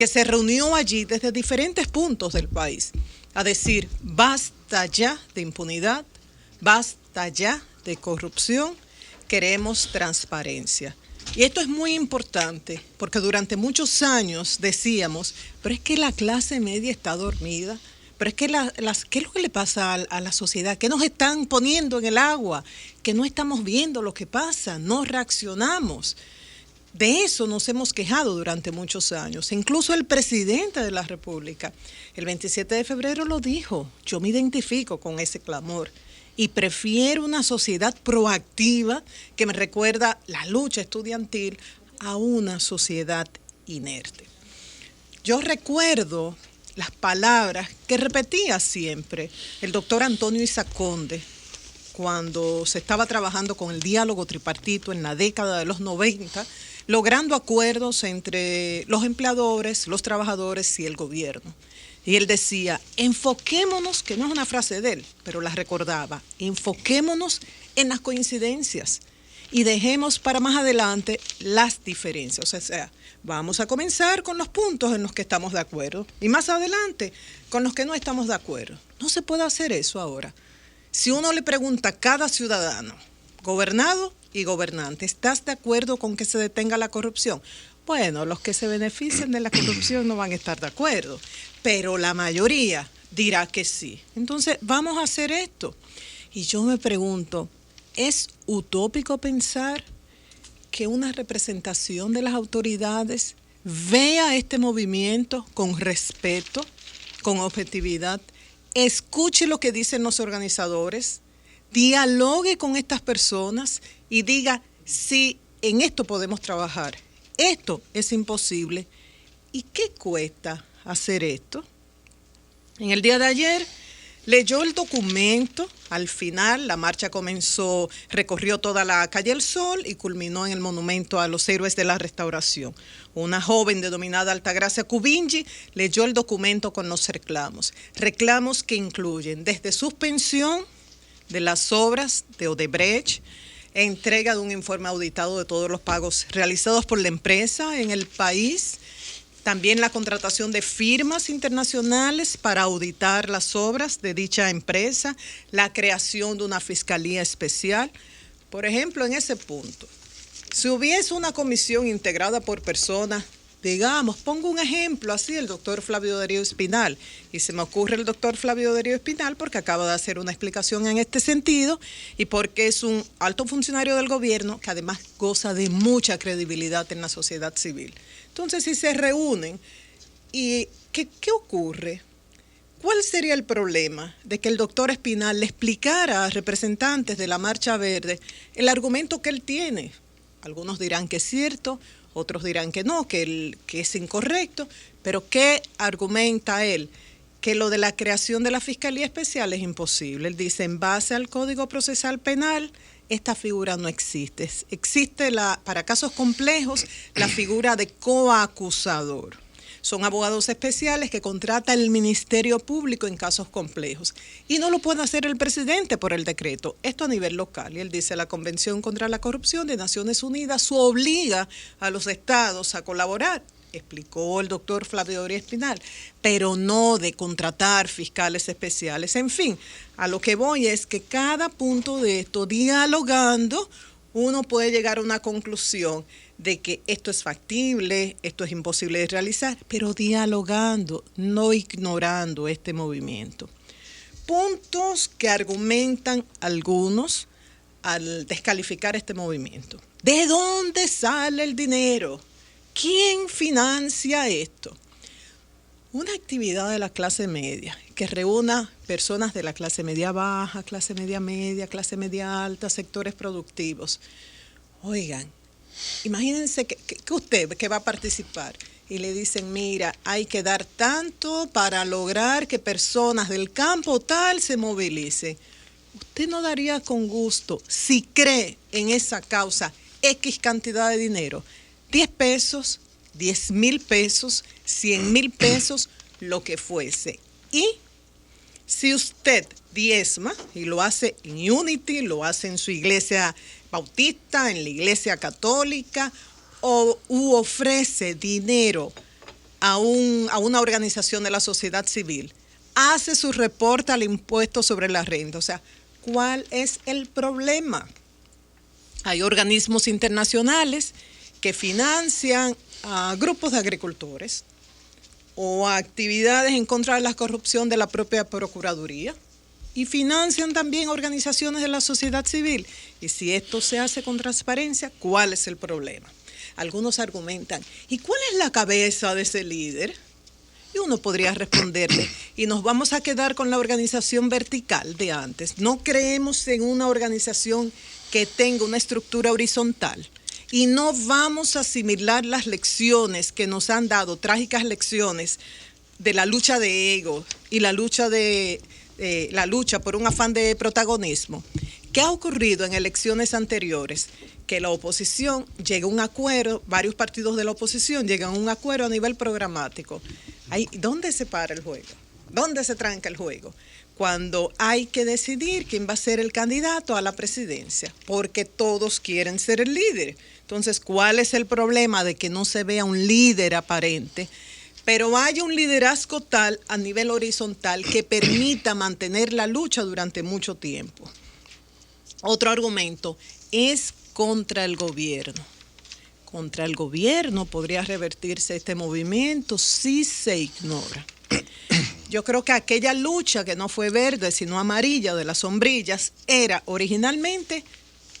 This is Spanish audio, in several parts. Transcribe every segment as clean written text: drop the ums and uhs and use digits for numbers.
que se reunió allí desde diferentes puntos del país a decir, basta ya de impunidad, basta ya de corrupción, queremos transparencia. Y esto es muy importante porque durante muchos años decíamos, pero es que la clase media está dormida, pero es que ¿qué es lo que le pasa a la sociedad? ¿Qué nos están poniendo en el agua? Que no estamos viendo lo que pasa, no reaccionamos. De eso nos hemos quejado durante muchos años. Incluso el presidente de la República, el 27 de febrero lo dijo, yo me identifico con ese clamor y prefiero una sociedad proactiva que me recuerda la lucha estudiantil a una sociedad inerte. Yo recuerdo las palabras que repetía siempre el doctor Antonio Isaconde cuando se estaba trabajando con el diálogo tripartito en la década de los 90, logrando acuerdos entre los empleadores, los trabajadores y el gobierno. Y él decía, enfoquémonos, que no es una frase de él, pero la recordaba, enfoquémonos en las coincidencias y dejemos para más adelante las diferencias. O sea, vamos a comenzar con los puntos en los que estamos de acuerdo y más adelante con los que no estamos de acuerdo. No se puede hacer eso ahora. Si uno le pregunta a cada ciudadano, gobernado y gobernante, ¿estás de acuerdo con que se detenga la corrupción? Bueno, los que se benefician de la corrupción no van a estar de acuerdo, pero la mayoría dirá que sí. Entonces, vamos a hacer esto. Y yo me pregunto, ¿es utópico pensar que una representación de las autoridades vea este movimiento con respeto, con objetividad, escuche lo que dicen los organizadores, dialogue con estas personas y diga, sí, en esto podemos trabajar, esto es imposible? ¿Y qué cuesta hacer esto? En el día de ayer leyó el documento, al final la marcha comenzó, recorrió toda la calle El Sol y culminó en el monumento a los héroes de la Restauración. Una joven denominada Altagracia Cubingi leyó el documento con los reclamos. Reclamos que incluyen desde suspensión de las obras de Odebrecht, entrega de un informe auditado de todos los pagos realizados por la empresa en el país, también la contratación de firmas internacionales para auditar las obras de dicha empresa, la creación de una fiscalía especial. Por ejemplo, en ese punto, si hubiese una comisión integrada por personas, digamos, pongo un ejemplo así, el doctor Flavio Darío Espinal, y se me ocurre el doctor Flavio Darío Espinal porque acaba de hacer una explicación en este sentido y porque es un alto funcionario del gobierno que además goza de mucha credibilidad en la sociedad civil. Entonces, si se reúnen, ¿y qué ocurre? ¿Cuál sería el problema de que el doctor Espinal le explicara a representantes de la Marcha Verde el argumento que él tiene? Algunos dirán que es cierto, otros dirán que no, que es incorrecto, pero ¿qué argumenta él? Que lo de la creación de la Fiscalía Especial es imposible. Él dice, en base al Código Procesal Penal, esta figura no existe. Existe para casos complejos la figura de coacusador. Son abogados especiales que contrata el Ministerio Público en casos complejos. Y no lo puede hacer el presidente por el decreto. Esto a nivel local. Y él dice, la Convención contra la Corrupción de Naciones Unidas obliga a los estados a colaborar, explicó el doctor Flavio Darío Espinal, pero no de contratar fiscales especiales. En fin, a lo que voy es que cada punto de esto, dialogando, uno puede llegar a una conclusión de que esto es factible, esto es imposible de realizar, pero dialogando, no ignorando este movimiento. Puntos que argumentan algunos al descalificar este movimiento. ¿De dónde sale el dinero? ¿Quién financia esto? Una actividad de la clase media que reúna personas de la clase media baja, clase media, clase media alta, sectores productivos. Oigan, imagínense que usted que va a participar y le dicen, mira, hay que dar tanto para lograr que personas del campo tal se movilicen. Usted no daría con gusto, si cree en esa causa, X cantidad de dinero, 10 pesos, 10,000 pesos, 100,000 pesos, lo que fuese. Y si usted diezma y lo hace en Unity, lo hace en su iglesia bautista, en la iglesia católica, u ofrece dinero a una organización de la sociedad civil, hace su reporte al impuesto sobre la renta. O sea, ¿cuál es el problema? Hay organismos internacionales que financian a grupos de agricultores o a actividades en contra de la corrupción de la propia Procuraduría, y financian también organizaciones de la sociedad civil. Y si esto se hace con transparencia, ¿cuál es el problema? Algunos argumentan, ¿y cuál es la cabeza de ese líder? Y uno podría responderle, y nos vamos a quedar con la organización vertical de antes. No creemos en una organización que tenga una estructura horizontal. Y no vamos a asimilar las lecciones que nos han dado, trágicas lecciones de la lucha de ego y la lucha por un afán de protagonismo. ¿Qué ha ocurrido en elecciones anteriores? Que la oposición llega a un acuerdo, varios partidos de la oposición llegan a un acuerdo a nivel programático. ¿Dónde se para el juego? ¿Dónde se tranca el juego? Cuando hay que decidir quién va a ser el candidato a la presidencia, porque todos quieren ser el líder. Entonces, ¿cuál es el problema de que no se vea un líder aparente, pero haya un liderazgo tal a nivel horizontal que permita mantener la lucha durante mucho tiempo? Otro argumento es contra el gobierno. Contra el gobierno podría revertirse este movimiento si se ignora. Yo creo que aquella lucha que no fue verde sino amarilla de las sombrillas era originalmente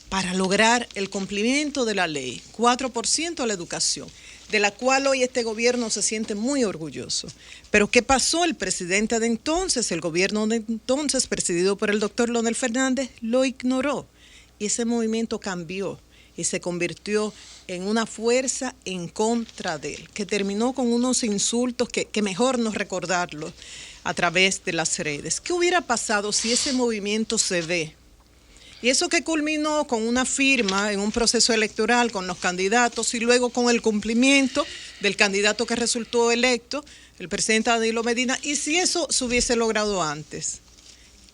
para lograr el cumplimiento de la ley, 4% a la educación, de la cual hoy este gobierno se siente muy orgulloso. Pero ¿qué pasó? El presidente de entonces, el gobierno de entonces, presidido por el doctor Leonel Fernández, lo ignoró. Y ese movimiento cambió y se convirtió en una fuerza en contra de él, que terminó con unos insultos que mejor no recordarlos a través de las redes. ¿Qué hubiera pasado si ese movimiento se ve? Y eso que culminó con una firma en un proceso electoral con los candidatos y luego con el cumplimiento del candidato que resultó electo, el presidente Danilo Medina. ¿Y si eso se hubiese logrado antes?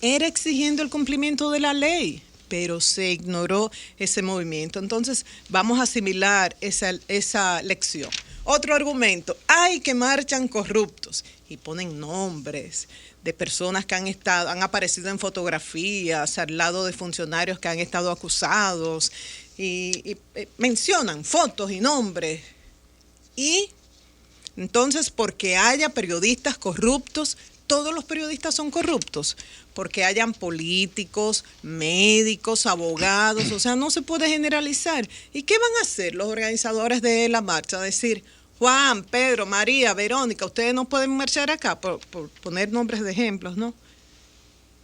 Era exigiendo el cumplimiento de la ley, pero se ignoró ese movimiento. Entonces vamos a asimilar esa lección. Otro argumento, hay que marchan corruptos y ponen nombres de personas que han aparecido en fotografías al lado de funcionarios que han estado acusados y mencionan fotos y nombres. Y entonces, porque haya periodistas corruptos, todos los periodistas son corruptos, porque hayan políticos, médicos, abogados, o sea, no se puede generalizar. ¿Y qué van a hacer los organizadores de la marcha? Decir, Juan, Pedro, María, Verónica, ustedes no pueden marchar acá, por poner nombres de ejemplos, ¿no?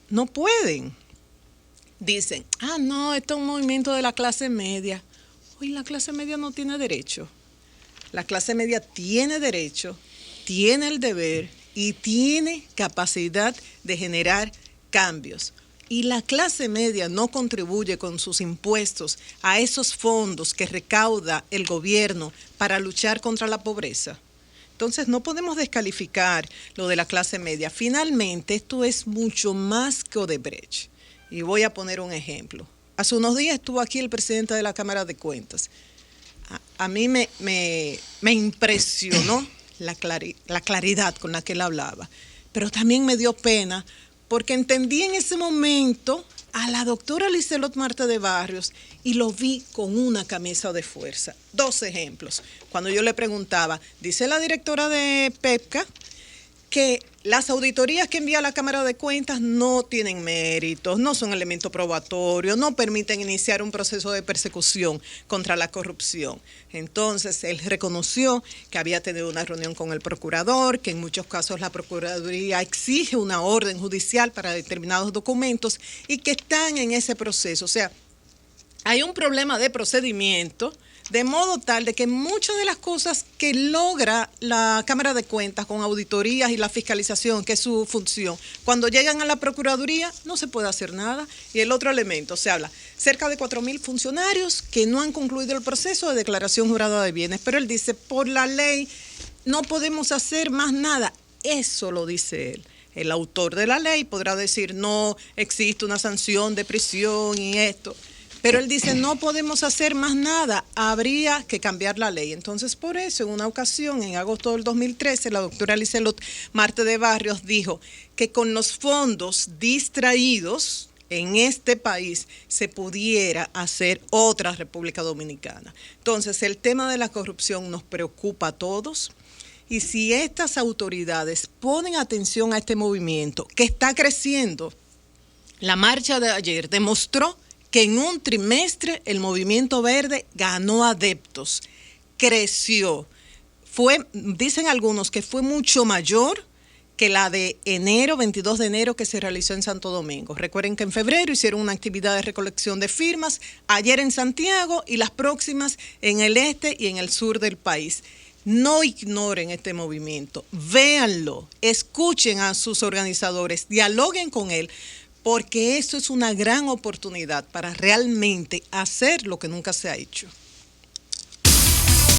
No pueden. Dicen, no, esto es un movimiento de la clase media. Hoy la clase media no tiene derecho. La clase media tiene derecho, tiene el deber y tiene capacidad de generar cambios. Y la clase media no contribuye con sus impuestos a esos fondos que recauda el gobierno para luchar contra la pobreza. Entonces no podemos descalificar lo de la clase media. Finalmente, esto es mucho más que Odebrecht. Y voy a poner un ejemplo. Hace unos días estuvo aquí el presidente de la Cámara de Cuentas. A mí me impresionó la claridad con la que él hablaba, pero también me dio pena porque entendí en ese momento a la doctora Lizelot Marte de Barrios y lo vi con una camisa de fuerza. 2 ejemplos. Cuando yo le preguntaba, dice la directora de PEPCA que las auditorías que envía la Cámara de Cuentas no tienen méritos, no son elementos probatorios, no permiten iniciar un proceso de persecución contra la corrupción. Entonces, él reconoció que había tenido una reunión con el procurador, que en muchos casos la Procuraduría exige una orden judicial para determinados documentos y que están en ese proceso. O sea, hay un problema de procedimiento, de modo tal de que muchas de las cosas que logra la Cámara de Cuentas con auditorías y la fiscalización, que es su función, cuando llegan a la Procuraduría no se puede hacer nada. Y el otro elemento, se habla cerca de 4.000 funcionarios que no han concluido el proceso de declaración jurada de bienes, pero él dice, por la ley no podemos hacer más nada. Eso lo dice él. El autor de la ley podrá decir, no existe una sanción de prisión y esto. Pero él dice, no podemos hacer más nada, habría que cambiar la ley. Entonces, por eso, en una ocasión, en agosto del 2013, la doctora Lizelot Marte de Barrios dijo que con los fondos distraídos en este país se pudiera hacer otra República Dominicana. Entonces, el tema de la corrupción nos preocupa a todos. Y si estas autoridades ponen atención a este movimiento que está creciendo, la marcha de ayer demostró que en un trimestre el movimiento verde ganó adeptos, creció. Dicen algunos que fue mucho mayor que la de enero, 22 de enero, que se realizó en Santo Domingo. Recuerden que en febrero hicieron una actividad de recolección de firmas, ayer en Santiago y las próximas en el este y en el sur del país. No ignoren este movimiento, véanlo, escuchen a sus organizadores, dialoguen con él, porque eso es una gran oportunidad para realmente hacer lo que nunca se ha hecho.